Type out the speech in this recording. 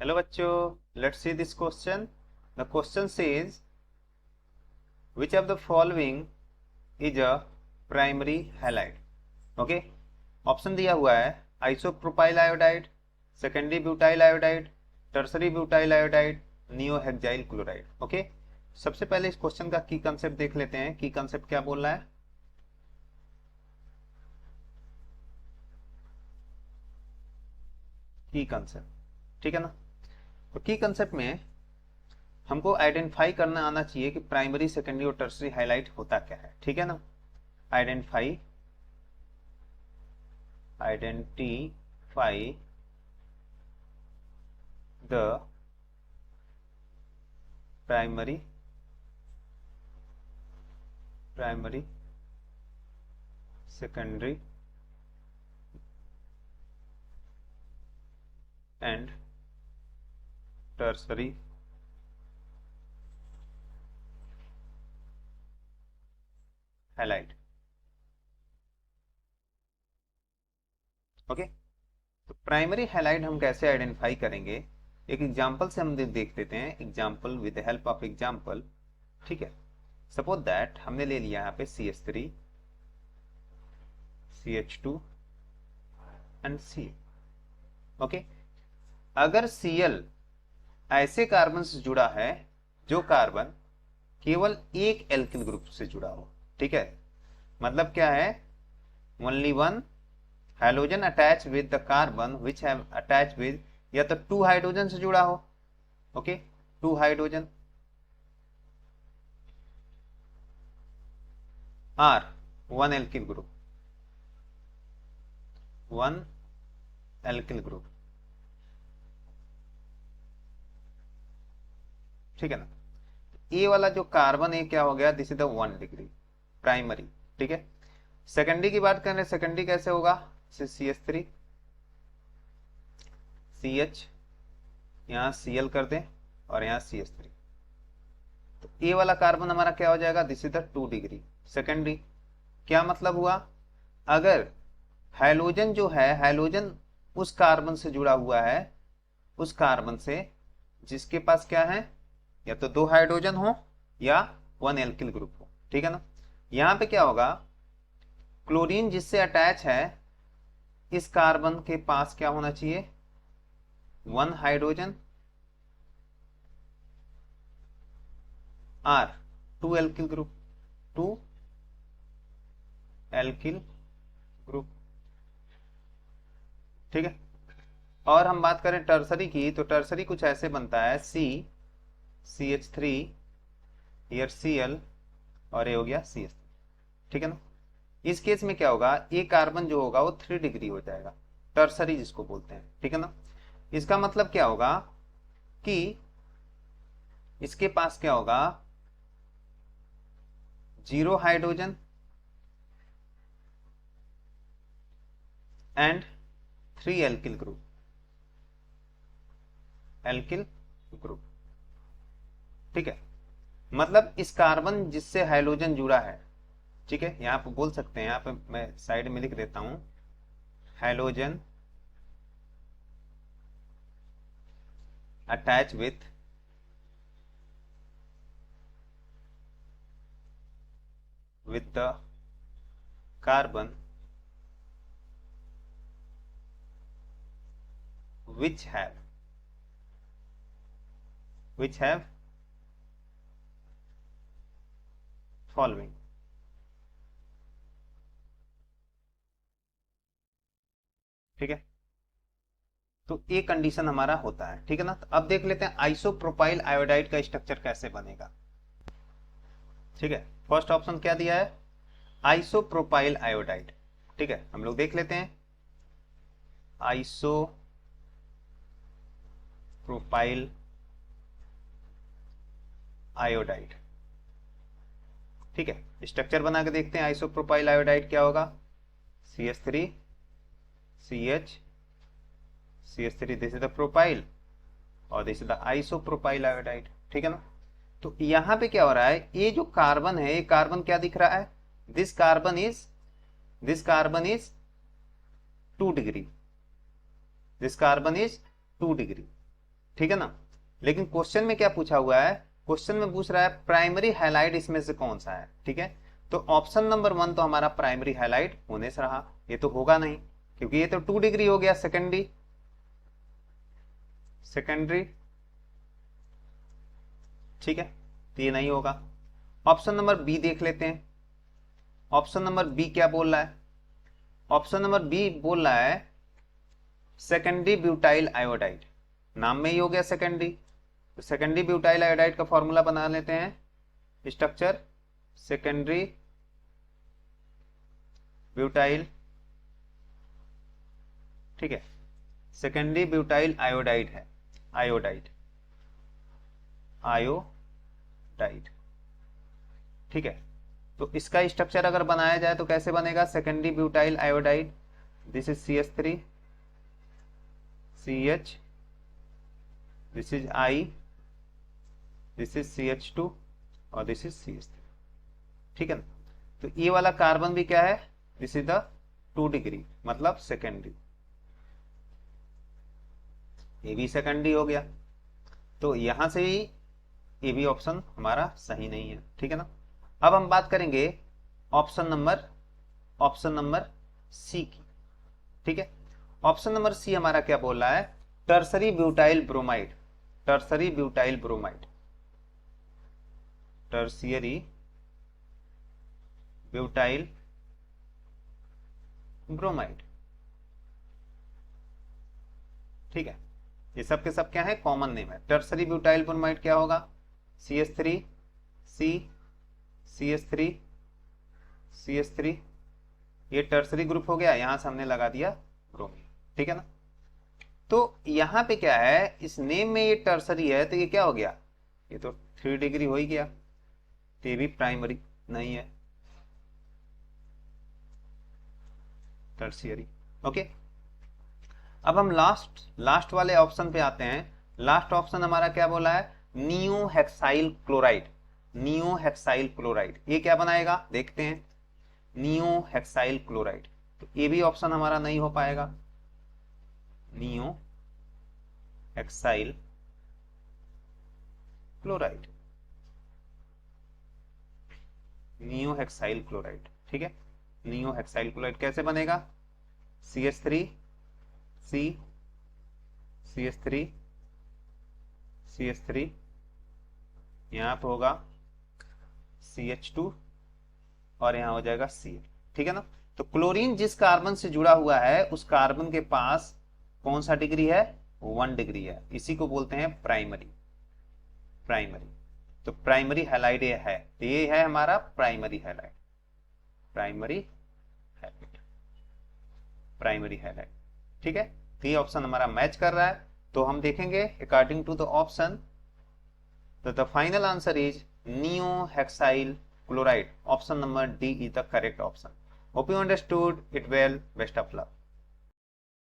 Hello bachcho, let's see this question. The question says, which of the following is a primary halide? Okay, option दिया हुआ है isopropyl iodide, secondary butyl iodide, tertiary butyl iodide, neohexyl chloride. Okay, सबसे पहले इस question का की concept देख लेते हैं। की कंसेप्ट क्या बोल रहा है? की कंसेप्ट, ठीक है ना। तो की कंसेप्ट में हमको आइडेंटिफाई करना आना चाहिए कि प्राइमरी, सेकेंडरी और टर्सरी हाईलाइट होता क्या है, ठीक है ना। Identify identify the primary secondary and tertiary highlight. Okay, तो प्राइमरी हाईलाइट हम कैसे आइडेंटिफाई करेंगे? एक एग्जांपल से हम देख लेते हैं। Example, with the help of example, ठीक है। सपोज दैट हमने ले लिया यहाँ पे CH3, CH2 and C। Okay, अगर Cl ऐसे कार्बन से जुड़ा है जो कार्बन केवल एक एल्किल ग्रुप से जुड़ा हो, ठीक है। मतलब क्या है? Only one hydrogen attach with the carbon which have attach with, या तो टू हाइड्रोजन से जुड़ा हो। Okay, two hydrogen or one alkyl group, one alkyl group, ठीक है ना। ए वाला जो कार्बन है क्या हो गया? This is the 1 degree primary, ठीक है। सेकेंडरी की बात करें, सेकेंडरी कैसे होगा? CH3 CH, यहाँ Cl कर दें और यहाँ CH3, तो ए वाला कार्बन हमारा क्या हो जाएगा? This is the 2 degree secondary. क्या मतलब हुआ? अगर हाइड्रोजन जो है, हाइड्रोजन उस कार्बन से जुड़ा हुआ है, उस कार्बन से जिसके पास क्या है, या तो दो हाइड्रोजन हो या वन एल्किल ग्रुप हो, ठीक है ना। यहां पे क्या होगा? क्लोरीन जिससे अटैच है, इस कार्बन के पास क्या होना चाहिए? One hydrogen or two alkyl group, two alkyl group, ठीक है। और हम बात करें टर्सरी की, तो टर्सरी कुछ ऐसे बनता है, CH3, हियर Cl, और ये हो गया CH3, ठीक है ना। इस केस में क्या होगा? ए कार्बन जो होगा वो 3 डिग्री हो जाएगा, टर्सरी जिसको बोलते हैं, ठीक है ना। इसका मतलब क्या होगा कि इसके पास क्या होगा? 0 hydrogen and 3 alkyl group, alkyl group, ठीक है। मतलब इस कार्बन जिससे हाइड्रोजन जुड़ा है, ठीक है, यहां पे बोल सकते हैं, यहां पे मैं साइड में लिख देता हूं, hydrogen attach with the carbon which have following, ठीक है। तो ये कंडीशन हमारा होता है, ठीक है ना। तो अब देख लेते हैं आइसोप्रोपाइल आयोडाइड का स्ट्रक्चर कैसे बनेगा, ठीक है। फर्स्ट ऑप्शन क्या दिया है? आइसोप्रोपाइल आयोडाइड, ठीक है। हम लोग देख लेते हैं आइसोप्रोपाइल आयोडाइड, ठीक है। स्ट्रक्चर बना के देखते हैं आइसोप्रोपाइल आयोडाइड क्या होगा। CH3 CH, CH3, this is the propyl, और this is the isopropyl iodide, ठीक है ना। तो यहां पे क्या हो रहा है? ये जो कार्बन है, ये कार्बन क्या दिख रहा है? This carbon is 2 degree, this carbon is 2 degree, ठीक है ना। लेकिन क्वेश्चन में क्या पूछा हुआ है, क्वेश्चन में पूछ रहा है प्राइमरी हैलाइड इसमें से कौन सा है। ठीक है, तो ऑप्शन नंबर 1 तो हमारा प्राइमरी हैलाइड होने से रहा, ये तो होगा नहीं क्योंकि ये तो 2 डिग्री हो गया। सेकेंडरी सेकेंडरी ठीक है, तो ये नहीं होगा। ऑप्शन नंबर बी देख लेते हैं। ऑप्शन नंबर बी क्या बोल रहा है, ऑप्शन नंबर बी बोल रहा है सेकेंडरी ब्यूटाइल आयोडाइड। नाम में ही हो गया सेकेंडरी, तो सेकेंडरी ब्यूटाइल आयोडाइड का फॉर्मूला बना लेते हैं। स्ट्रक्चर सेकेंडरी ब्यूटाइल, ठीक है, सेकेंडरी ब्यूटाइल आयोडाइड है, आयोडाइड आयोडाइड। ठीक है, तो इसका स्ट्रक्चर अगर बनाया जाए तो कैसे बनेगा, secondary butyl iodide, this is CH3 CH, this is I, this is CH2 और दिस इज CH3। ठीक है ना, तो ये वाला कार्बन भी क्या है, दिस इज द 2 डिग्री मतलब सेकेंडरी, ये भी सेकेंडरी हो गया। तो यहां से ही ये भी ऑप्शन हमारा सही नहीं है। ठीक है ना। अब हम बात करेंगे ऑप्शन नंबर सी की। ठीक है, ऑप्शन नंबर सी हमारा क्या बोल रहा है, tertiary butyl bromide, tertiary butyl bromide, tertiary butyl bromide. ठीक है, ये सब के सब क्या है, कॉमन नेम है। टर्सरी ब्यूटाइल ब्रोमाइड क्या होगा, CH3 C CH3 CH3, ये टर्सरी ग्रुप हो गया, यहां से हमने लगा दिया ब्रोमीन। ठीक है ना। तो यहां पे क्या है, इस नेम में ये टर्सरी है तो ये क्या हो गया, ये तो 3 डिग्री हो ही गया, तो ये भी प्राइमरी नहीं है, टर्शियरी। ओके, अब हम लास्ट वाले ऑप्शन पे आते हैं। लास्ट ऑप्शन हमारा क्या बोला है, नियोहेक्साइल क्लोराइड, नियोहेक्साइल क्लोराइड। ये क्या बनाएगा देखते हैं, नियोहेक्साइल क्लोराइड। तो ये भी ऑप्शन हमारा नहीं हो पाएगा, नियोहेक्साइल क्लोराइड, नियोहेक्साइल क्लोराइड। ठीक है, नियोहेक्साइल क्लोराइड कैसे बनेगा, CH3 C CH3 CH3, यहां पे होगा CH2 और यहां हो जाएगा Cl। ठीक है ना। तो क्लोरीन जिस कार्बन से जुड़ा हुआ है उस कार्बन के पास कौन सा डिग्री है, 1 डिग्री है, इसी को बोलते हैं प्राइमरी, प्राइमरी। तो प्राइमरी हैलाइड ये है, तो ये है हमारा primary halide, primary halide, primary halide. ठीक है, तो ये ऑप्शन हमारा मैच कर रहा है। तो हम देखेंगे अकॉर्डिंग टू द ऑप्शन, तो the final answer is neohexyl chloride, option number D is the correct option. Hope you understood it well. Best of luck.